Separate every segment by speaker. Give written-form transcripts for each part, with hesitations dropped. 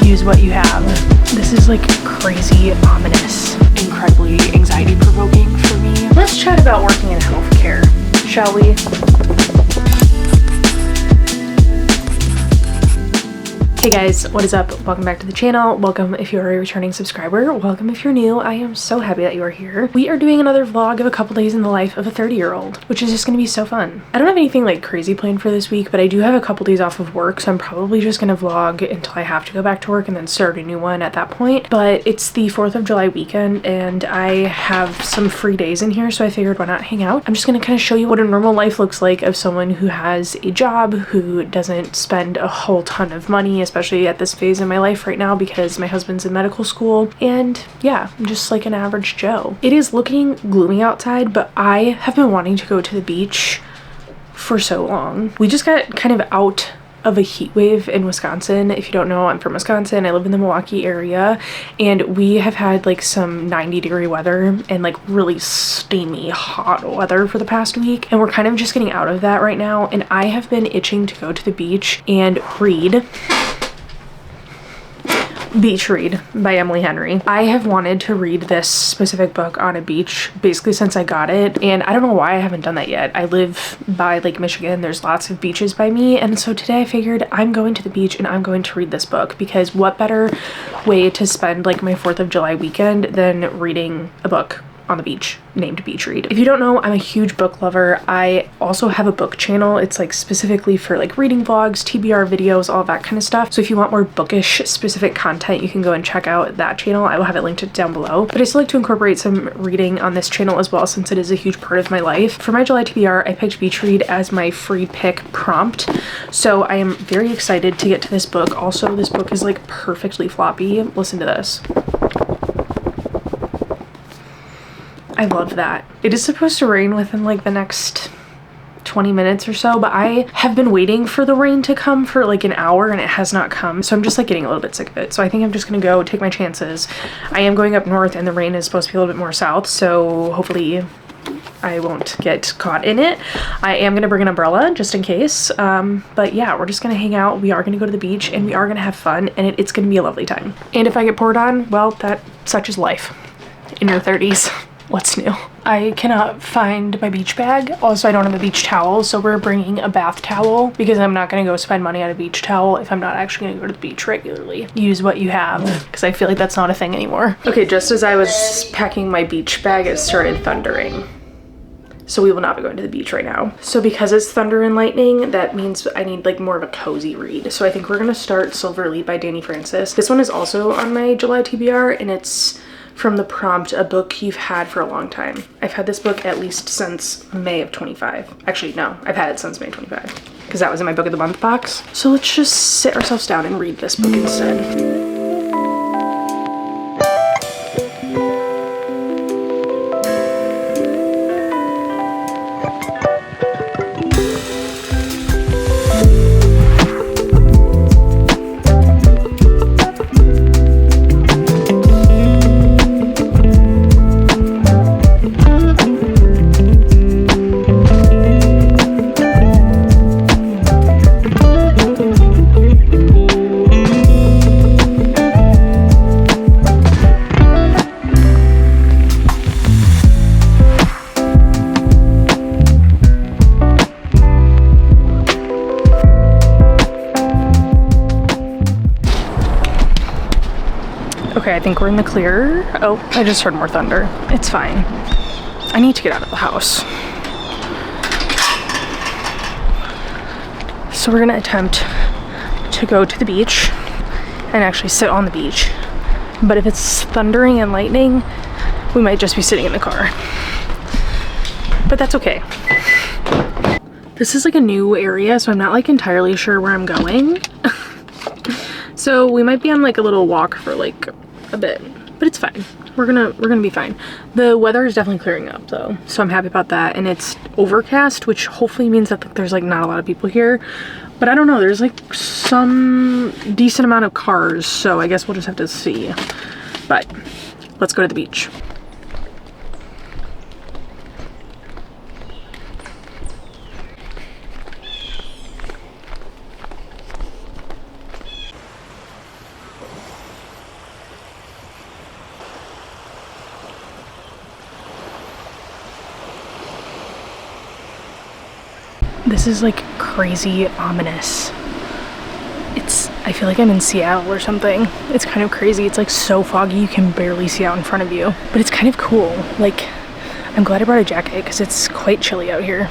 Speaker 1: Use what you have. This is like crazy, ominous, incredibly anxiety provoking for me. Let's chat about working in healthcare, shall we? Hey guys, what is up? Welcome back to the channel. Welcome if you're a returning subscriber. Welcome if you're new. I am so happy that you are here. We are doing another vlog of a couple days in the life of a 30-year-old, which is just gonna be so fun. I don't have anything like crazy planned for this week, but I do have a couple days off of work, so I'm probably just gonna vlog until I have to go back to work and then start a new one at that point. But it's the 4th of July weekend and I have some free days in here, so I figured why not hang out. I'm just gonna kind of show you what a normal life looks like of someone who has a job, who doesn't spend a whole ton of money, especially at this phase in my life right now because my husband's in medical school. And yeah, I'm just like an average Joe. It is looking gloomy outside, but I have been wanting to go to the beach for so long. We just got kind of out of a heat wave in Wisconsin. If you don't know, I'm from Wisconsin. I live in the Milwaukee area and we have had like some 90-degree weather and like really steamy hot weather for the past week, and we're kind of just getting out of that right now. And I have been itching to go to the beach and read Beach Read by Emily Henry. I have wanted to read this specific book on a beach basically since I got it, and I don't know why I haven't done that yet. I live by Lake Michigan. There's lots of beaches by me, and so today I figured I'm going to the beach and I'm going to read this book, because what better way to spend like my 4th of July weekend than reading a book on the beach named Beach Read. If you don't know, I'm a huge book lover. I also have a book channel. It's like specifically for like reading vlogs, TBR videos, all that kind of stuff. So if you want more bookish specific content, you can go and check out that channel. I will have it linked down below. But I still like to incorporate some reading on this channel as well, since it is a huge part of my life. For my July TBR, I picked Beach Read as my free pick prompt. So I am very excited to get to this book. Also, this book is like perfectly floppy. Listen to this. I love that. It is supposed to rain within like the next 20 minutes or so, but I have been waiting for the rain to come for like an hour and it has not come. So I'm just like getting a little bit sick of it. So I think I'm just gonna go take my chances. I am going up north and the rain is supposed to be a little bit more south, so hopefully I won't get caught in it. I am gonna bring an umbrella just in case. But yeah, we're just gonna hang out. We are gonna go to the beach and we are gonna have fun, and it's gonna be a lovely time. And if I get poured on, well, that such is life in your 30s. What's new? I cannot find my beach bag. Also, I don't have a beach towel, so we're bringing a bath towel because I'm not gonna go spend money on a beach towel if I'm not actually gonna go to the beach regularly. Use what you have, because I feel like that's not a thing anymore. Okay, just as I was packing my beach bag, it started thundering. So we will not be going to the beach right now. So because it's thunder and lightning, that means I need like more of a cozy read. So I think we're gonna start Silver Lead by Danny Francis. This one is also on my July TBR, and it's from the prompt, a book you've had for a long time. I've had this book at least since May of 25. Actually, no, I've had it since May 25, because that was in my book of the month box. So let's just sit ourselves down and read this book instead. Okay, I think we're in the clear. Oh, I just heard more thunder. It's fine. I need to get out of the house. So we're gonna attempt to go to the beach and actually sit on the beach. But if it's thundering and lightning, we might just be sitting in the car. But that's okay. This is like a new area, so I'm not like entirely sure where I'm going. So we might be on like a little walk for like a bit, but it's fine. We're gonna be fine. The weather is definitely clearing up though, so I'm happy about that. And it's overcast, which hopefully means that there's like not a lot of people here. But I don't know, there's like some decent amount of cars, so I guess we'll just have to see. But let's go to the beach. This is like crazy ominous. I feel like I'm in Seattle or something. It's kind of crazy. It's like so foggy you can barely see out in front of you. But it's kind of cool. Like, I'm glad I brought a jacket because it's quite chilly out here.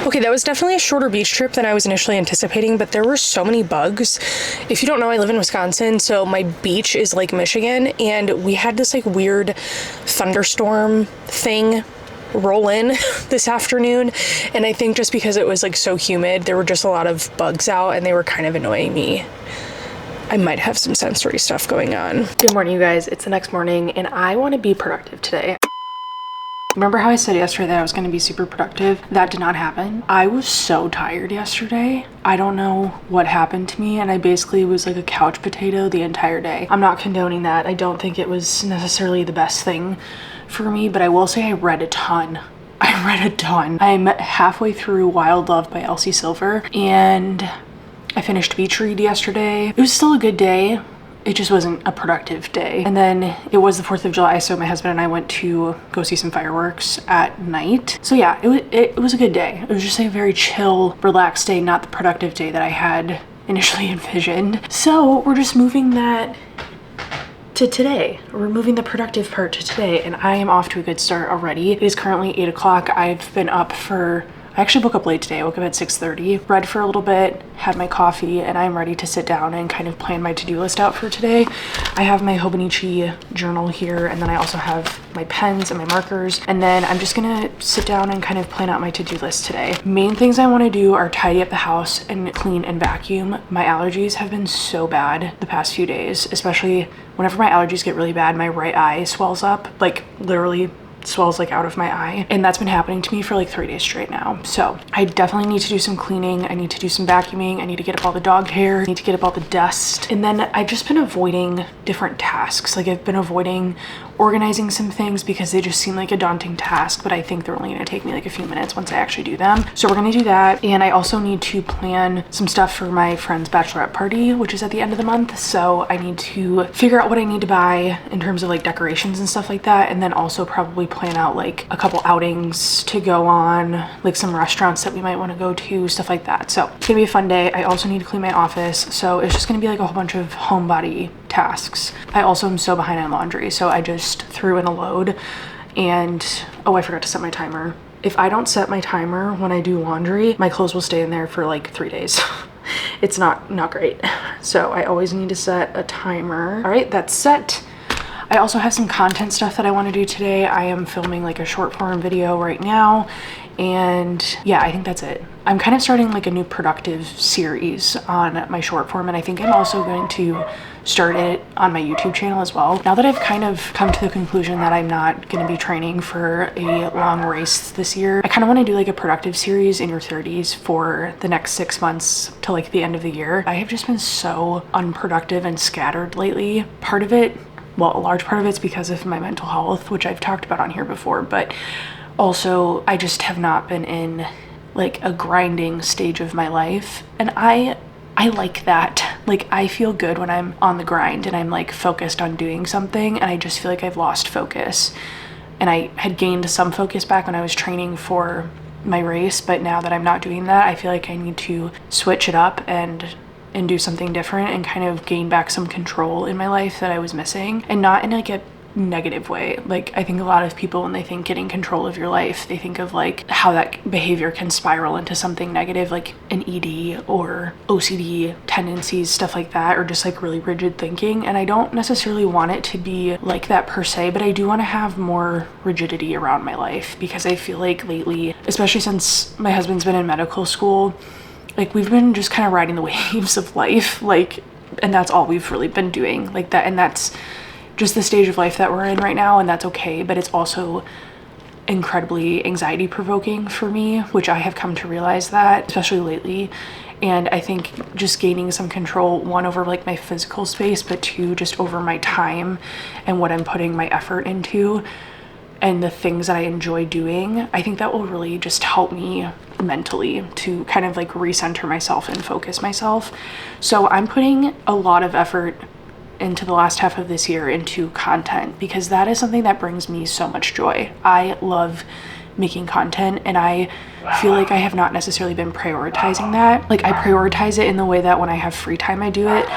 Speaker 1: Okay, that was definitely a shorter beach trip than I was initially anticipating, but there were so many bugs. If you don't know, I live in Wisconsin, so my beach is Lake Michigan, and we had this like weird thunderstorm thing roll in this afternoon, and I think just because it was like so humid, there were just a lot of bugs out and they were kind of annoying me. I might have some sensory stuff going on. Good morning, you guys. It's the next morning and I want to be productive today. Remember how I said yesterday that I was going to be super productive? That did not happen. I was so tired yesterday. I don't know what happened to me, and I basically was like a couch potato the entire day. I'm not condoning that. I don't think it was necessarily the best thing for me, but I will say I read a ton. I read a ton. I'm halfway through Wild Love by Elsie Silver, and I finished Beach Read yesterday. It was still a good day. It just wasn't a productive day. And then it was the 4th of July, so my husband and I went to go see some fireworks at night. So yeah, it was a good day. It was just a very chill, relaxed day, not the productive day that I had initially envisioned. So we're just moving that to today. We're moving the productive part to today, and I am off to a good start already. It is currently 8 o'clock. I've been up I actually woke up late today. I woke up at 6:30, read for a little bit, had my coffee, and I'm ready to sit down and kind of plan my to-do list out for today. I have my Hobonichi journal here, and then I also have my pens and my markers, and then I'm just gonna sit down and kind of plan out my to-do list today. Main things I want to do are tidy up the house and clean and vacuum. My allergies have been so bad the past few days, especially whenever my allergies get really bad, my right eye swells up, like literally swells like out of my eye, and that's been happening to me for like 3 days straight now. So I definitely need to do some cleaning. I need to do some vacuuming. I need to get up all the dog hair. I need to get up all the dust. And then I've just been avoiding different tasks. Like I've been avoiding organizing some things because they just seem like a daunting task, but I think they're only gonna take me like a few minutes once I actually do them. So we're gonna do that. And I also need to plan some stuff for my friend's bachelorette party, which is at the end of the month. So I need to figure out what I need to buy in terms of like decorations and stuff like that. And then also probably plan out like a couple outings to go on, like some restaurants that we might want to go to, stuff like that. So it's gonna be a fun day. I also need to clean my office. So it's just gonna be like a whole bunch of homebody tasks. I also am so behind on laundry, so I just threw in a load, and oh, I forgot to set my timer. If I don't set my timer when I do laundry, my clothes will stay in there for like 3 days. It's not great. So I always need to set a timer. All right, that's set. I also have some content stuff that I want to do today. I am filming like a short form video right now, and yeah, I think that's it. I'm kind of starting like a new productive series on my short form, and I think I'm also going to start it on my YouTube channel as well. Now that I've kind of come to the conclusion that I'm not going to be training for a long race this year, I kind of want to do like a productive series in your 30s for the next 6 months to like the end of the year. I have just been so unproductive and scattered lately. Part of it, well, a large part of it's because of my mental health, which I've talked about on here before, but also I just have not been in like a grinding stage of my life, and I like that. Like I feel good when I'm on the grind and I'm like focused on doing something, and I just feel like I've lost focus, and I had gained some focus back when I was training for my race, but now that I'm not doing that, I feel like I need to switch it up and do something different and kind of gain back some control in my life that I was missing, and not in like a negative way. Like I think a lot of people, when they think getting control of your life, they think of like how that behavior can spiral into something negative, like an ED or OCD tendencies, stuff like that, or just like really rigid thinking. And I don't necessarily want it to be like that per se, but I do want to have more rigidity around my life, because I feel like lately, especially since my husband's been in medical school, like we've been just kind of riding the waves of life, like, and that's all we've really been doing, like that. And that's just the stage of life that we're in right now, and that's okay, but it's also incredibly anxiety provoking for me, which I have come to realize that, especially lately. And I think just gaining some control, one, over like my physical space, but two, just over my time and what I'm putting my effort into and the things that I enjoy doing, I think that will really just help me mentally to kind of like recenter myself and focus myself. So I'm putting a lot of effort into the last half of this year into content, because that is something that brings me so much joy. I love making content, and I feel like I have not necessarily been prioritizing that. Like, I prioritize it in the way that when I have free time I do it,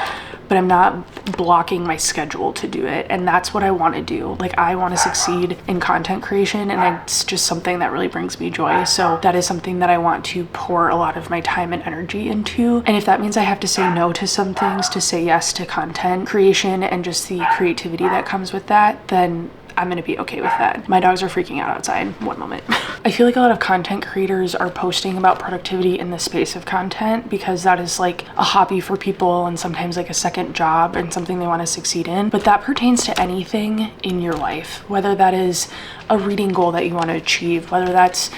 Speaker 1: but I'm not blocking my schedule to do it. And that's what I want to do. Like, I want to succeed in content creation, and it's just something that really brings me joy. So that is something that I want to pour a lot of my time and energy into. And if that means I have to say no to some things to say yes to content creation and just the creativity that comes with that, then I'm gonna be okay with that. My dogs are freaking out outside. One moment. I feel like a lot of content creators are posting about productivity in the space of content because that is like a hobby for people and sometimes like a second job and something they want to succeed in. But that pertains to anything in your life, whether that is a reading goal that you want to achieve, whether that's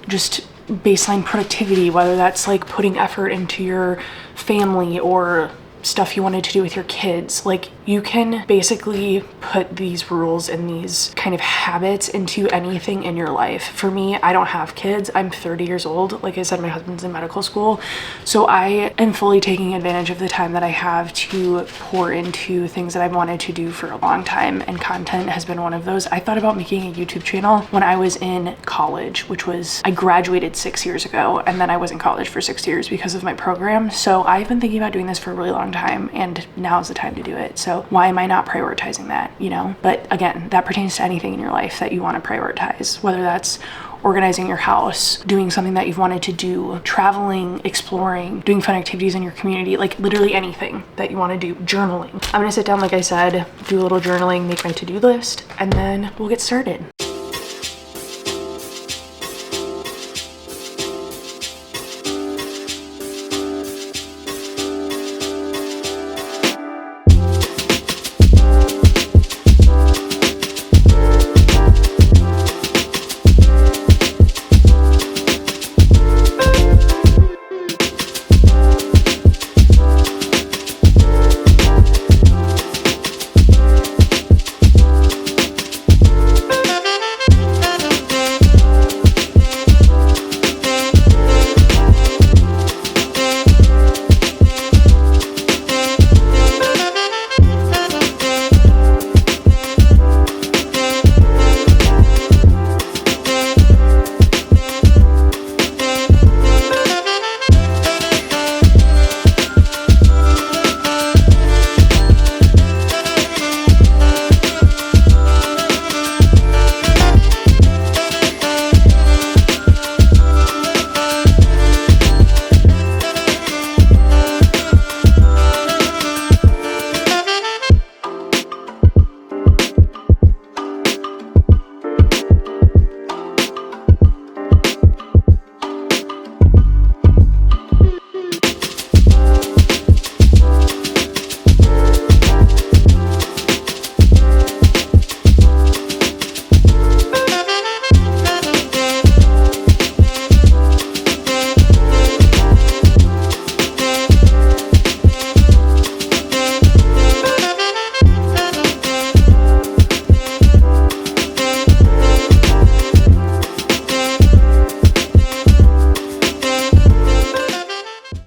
Speaker 1: just baseline productivity, whether that's like putting effort into your family or stuff you wanted to do with your kids. Like, you can basically put these rules and these kind of habits into anything in your life. For me, I don't have kids. I'm 30 years old. Like I said, my husband's in medical school. So I am fully taking advantage of the time that I have to pour into things that I've wanted to do for a long time. And content has been one of those. I thought about making a YouTube channel when I was in college, which was, I graduated 6 years ago, and then I was in college for 6 years because of my program. So I've been thinking about doing this for a really long time, and now's the time to do it. So why am I not prioritizing that, you know? But again, that pertains to anything in your life that you want to prioritize, whether that's organizing your house, doing something that you've wanted to do, traveling, exploring, doing fun activities in your community, like literally anything that you want to do. Journaling. I'm gonna sit down, like I said, do a little journaling, make my to-do list, and then we'll get started.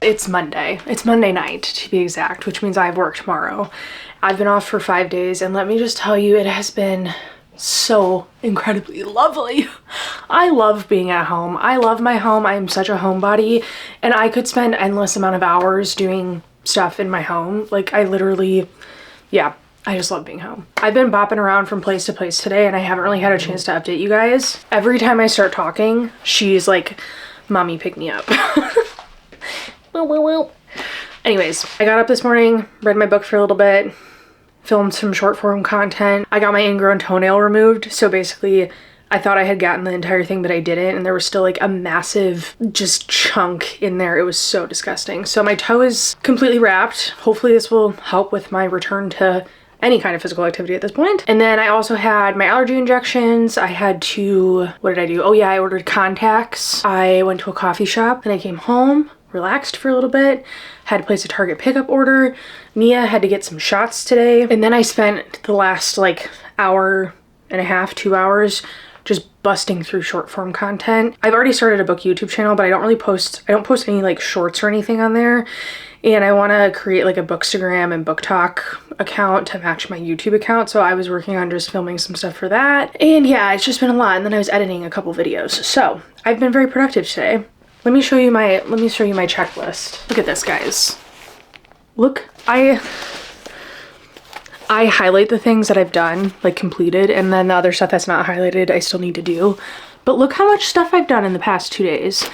Speaker 1: It's Monday. It's Monday night, to be exact, which means I have work tomorrow. I've been off for 5 days, and let me just tell you, it has been so incredibly lovely. I love being at home. I love my home. I am such a homebody, and I could spend endless amount of hours doing stuff in my home. Like, I literally, yeah, I just love being home. I've been bopping around from place to place today, and I haven't really had a chance to update you guys. Every time I start talking, she's like, "Mommy, pick me up." Anyways, I got up this morning, read my book for a little bit, filmed some short form content. I got my ingrown toenail removed. So basically, I thought I had gotten the entire thing, but I didn't. And there was still like a massive just chunk in there. It was so disgusting. So my toe is completely wrapped. Hopefully this will help with my return to any kind of physical activity at this point. And then I also had my allergy injections. I had to, what did I do? Oh yeah, I ordered contacts. I went to a coffee shop, then I came home, relaxed for a little bit, had to place a Target pickup order. Mia had to get some shots today. And then I spent the last like hour and a half, 2 hours just busting through short form content. I've already started a book YouTube channel, but I don't post any like shorts or anything on there. And I want to create like a Bookstagram and Book Talk account to match my YouTube account. So I was working on just filming some stuff for that. And yeah, it's just been a lot. And then I was editing a couple videos. So I've been very productive today. Let me show you my checklist. Look at this, guys. Look, I highlight the things that I've done, like completed, and then the other stuff that's not highlighted, I still need to do. But look how much stuff I've done in the past 2 days.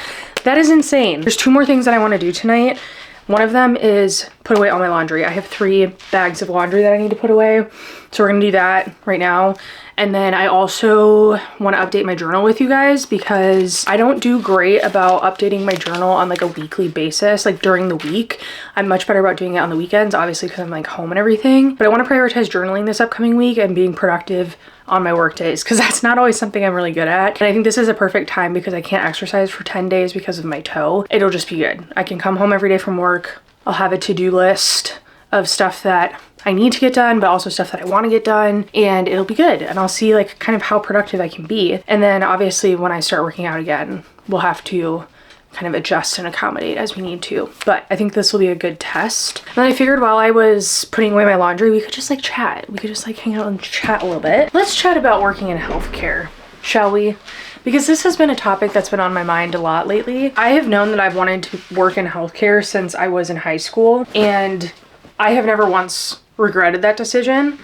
Speaker 1: That is insane. There's 2 more things that I want to do tonight. One of them is put away all my laundry. I have 3 bags of laundry that I need to put away. So we're gonna do that right now. And then I also want to update my journal with you guys because I don't do great about updating my journal on like a weekly basis, like during the week. I'm much better about doing it on the weekends, obviously because I'm like home and everything. But I want to prioritize journaling this upcoming week and being productive on my work days because that's not always something I'm really good at. And I think this is a perfect time because I can't exercise for 10 days because of my toe. It'll just be good. I can come home every day from work. I'll have a to-do list of stuff that I need to get done, but also stuff that I want to get done, and it'll be good. And I'll see like kind of how productive I can be. And then obviously when I start working out again, we'll have to kind of adjust and accommodate as we need to. But I think this will be a good test. And then I figured while I was putting away my laundry, we could just like chat. We could just like hang out and chat a little bit. Let's chat about working in healthcare, shall we? Because this has been a topic that's been on my mind a lot lately. I have known that I've wanted to work in healthcare since I was in high school, and I have never once regretted that decision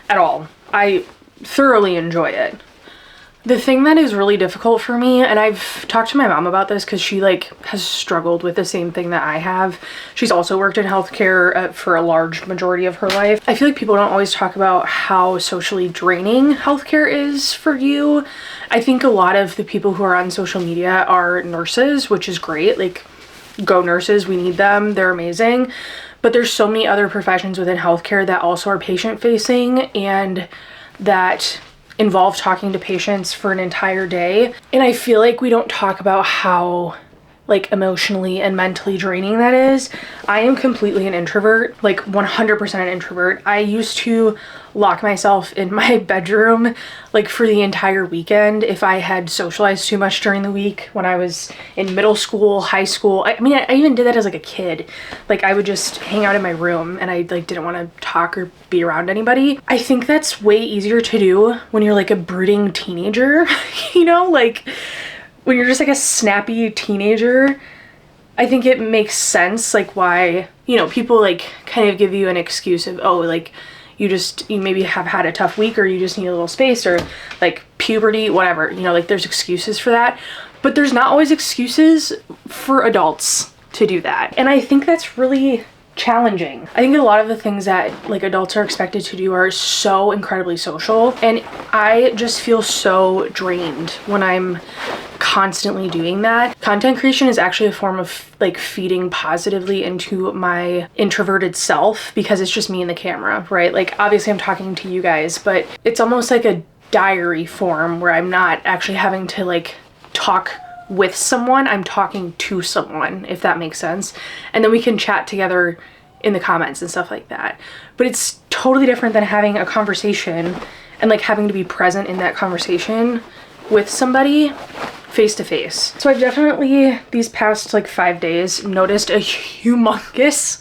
Speaker 1: at all. I thoroughly enjoy it. The thing that is really difficult for me, and I've talked to my mom about this because she like has struggled with the same thing that I have. She's also worked in healthcare for a large majority of her life. I feel like people don't always talk about how socially draining healthcare is for you. I think a lot of the people who are on social media are nurses, which is great. Like, go nurses, we need them, they're amazing. But there's so many other professions within healthcare that also are patient facing and that involve talking to patients for an entire day. And I feel like we don't talk about how like emotionally and mentally draining that is. I am completely an introvert, like 100% an introvert. I used to lock myself in my bedroom like for the entire weekend if I had socialized too much during the week when I was in middle school, high school. I mean, I even did that as like a kid. Like I would just hang out in my room and I like didn't want to talk or be around anybody. I think that's way easier to do when you're like a brooding teenager, you know, like when you're just like a snappy teenager. I think it makes sense like why, you know, people like kind of give you an excuse of, oh, like you maybe have had a tough week or you just need a little space or like puberty, whatever, you know, like there's excuses for that, but there's not always excuses for adults to do that. And I think that's really challenging. I think a lot of the things that like adults are expected to do are so incredibly social, and I just feel so drained when I'm constantly doing that. Content creation is actually a form of like feeding positively into my introverted self because it's just me and the camera, right? Like obviously I'm talking to you guys, but it's almost like a diary form where I'm not actually having to like talk with someone, I'm talking to someone, if that makes sense. And then we can chat together in the comments and stuff like that. But it's totally different than having a conversation and like having to be present in that conversation with somebody face to face. So I've definitely these past like 5 days noticed a humongous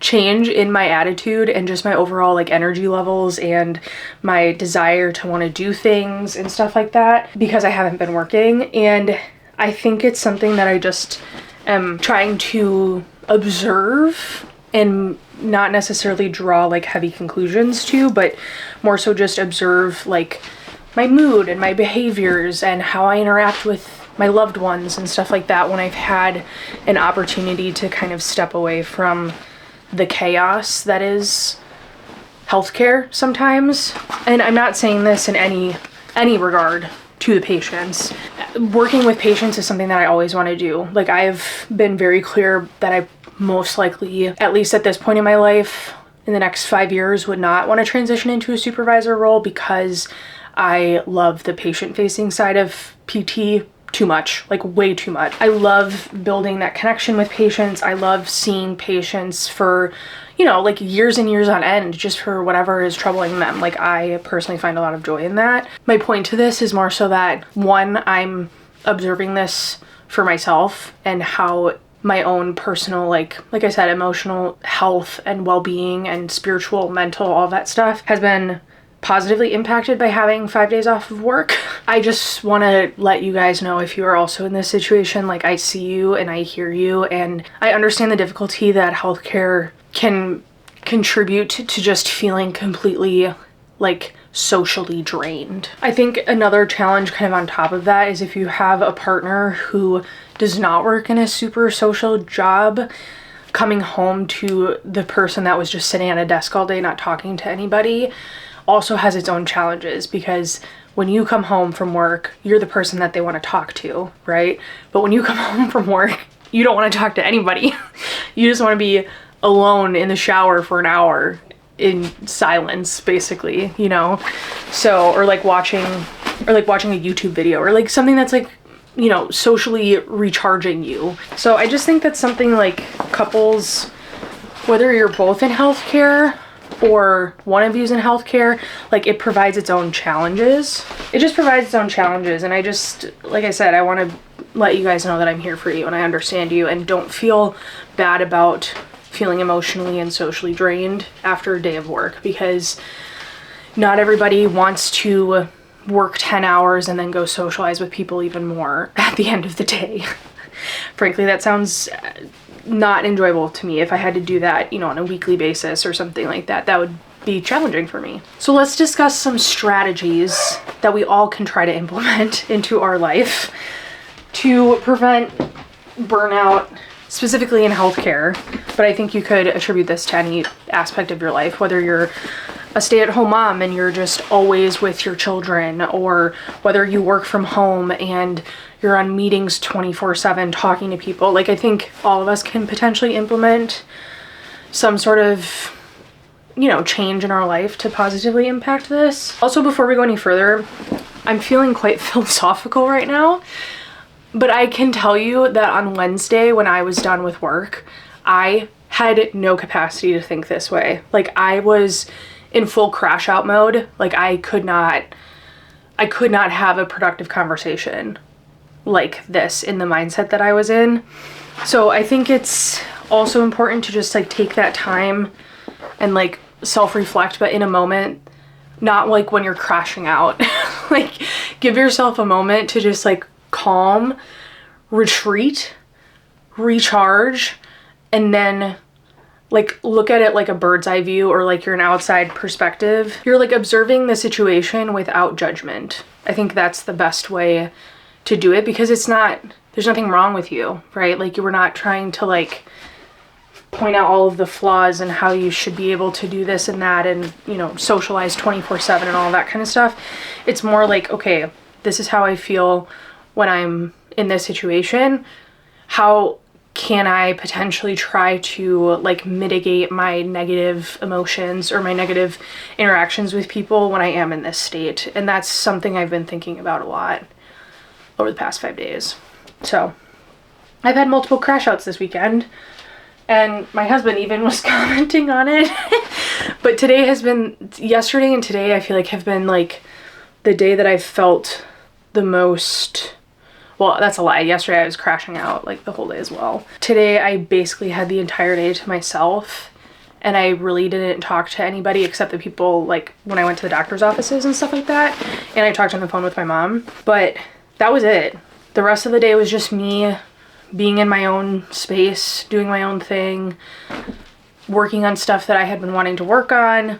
Speaker 1: change in my attitude and just my overall like energy levels and my desire to want to do things and stuff like that because I haven't been working. And I think it's something that I just am trying to observe and not necessarily draw like heavy conclusions to, but more so just observe like my mood and my behaviors and how I interact with my loved ones and stuff like that when I've had an opportunity to kind of step away from the chaos that is healthcare sometimes. And I'm not saying this in any regard to the patients. Working with patients is something that I always want to do. Like I've been very clear that I most likely, at least at this point in my life, in the next 5 years would not want to transition into a supervisor role because I love the patient-facing side of PT too much, like way too much. I love building that connection with patients. I love seeing patients for, you know, like years and years on end, just for whatever is troubling them. Like, I personally find a lot of joy in that. My point to this is more so that, one, I'm observing this for myself and how my own personal, like I said, emotional health and well-being and spiritual, mental, all that stuff has been positively impacted by having 5 days off of work. I just want to let you guys know, if you are also in this situation, like, I see you and I hear you, and I understand the difficulty that healthcare can contribute to just feeling completely like socially drained. I think another challenge kind of on top of that is if you have a partner who does not work in a super social job, coming home to the person that was just sitting at a desk all day not talking to anybody also has its own challenges, because when you come home from work, you're the person that they want to talk to, right? But when you come home from work, you don't want to talk to anybody. You just want to be alone in the shower for an hour in silence, basically, you know? So, or like watching a YouTube video, or like something that's like, you know, socially recharging you. So I just think that's something like couples, whether you're both in healthcare or one of you's in healthcare, like, it provides its own challenges. It just provides its own challenges. And I just, like I said, I want to let you guys know that I'm here for you and I understand you, and don't feel bad about feeling emotionally and socially drained after a day of work, because not everybody wants to work 10 hours and then go socialize with people even more at the end of the day. Frankly, that sounds not enjoyable to me. If I had to do that, you know, on a weekly basis or something like that, that would be challenging for me. So let's discuss some strategies that we all can try to implement into our life to prevent burnout, specifically in healthcare, but I think you could attribute this to any aspect of your life, whether you're a stay-at-home mom and you're just always with your children, or whether you work from home and you're on meetings 24/7 talking to people. Like, I think all of us can potentially implement some sort of, you know, change in our life to positively impact this. Also, before we go any further, I'm feeling quite philosophical right now, but I can tell you that on Wednesday, when I was done with work, I had no capacity to think this way. Like, I was in full crash out mode. Like, I could not have a productive conversation like this in the mindset that I was in. So I think it's also important to just like take that time and like self-reflect, but in a moment, not like when you're crashing out. Like, give yourself a moment to just like calm, retreat, recharge, and then like look at it like a bird's eye view, or like you're an outside perspective. You're like observing the situation without judgment. I think that's the best way to do it, because there's nothing wrong with you, right? Like, you were not trying to like point out all of the flaws and how you should be able to do this and that and, you know, socialize 24/7 and all that kind of stuff. It's more like, okay, this is how I feel when I'm in this situation. How can I potentially try to like mitigate my negative emotions or my negative interactions with people when I am in this state? And that's something I've been thinking about a lot over the past 5 days. So I've had multiple crash outs this weekend, and my husband even was commenting on it. But yesterday and today, I feel like have been like the day that I've felt the most. Well, that's a lie. Yesterday I was crashing out like the whole day as well. Today I basically had the entire day to myself, and I really didn't talk to anybody except the people like when I went to the doctor's offices and stuff like that. And I talked on the phone with my mom, but that was it. The rest of the day was just me being in my own space, doing my own thing, working on stuff that I had been wanting to work on,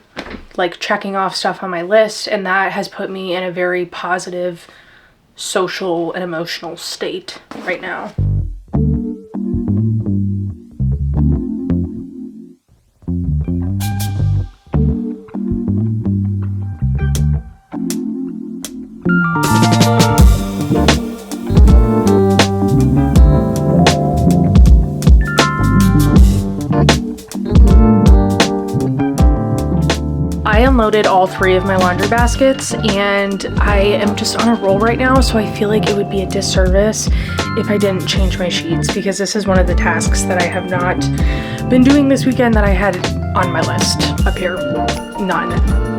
Speaker 1: like checking off stuff on my list. And that has put me in a very positive social and emotional state right now. unloaded all 3 of my laundry baskets and I am just on a roll right now, so I feel like it would be a disservice if I didn't change my sheets, because this is one of the tasks that I have not been doing this weekend that I had on my list up here. None.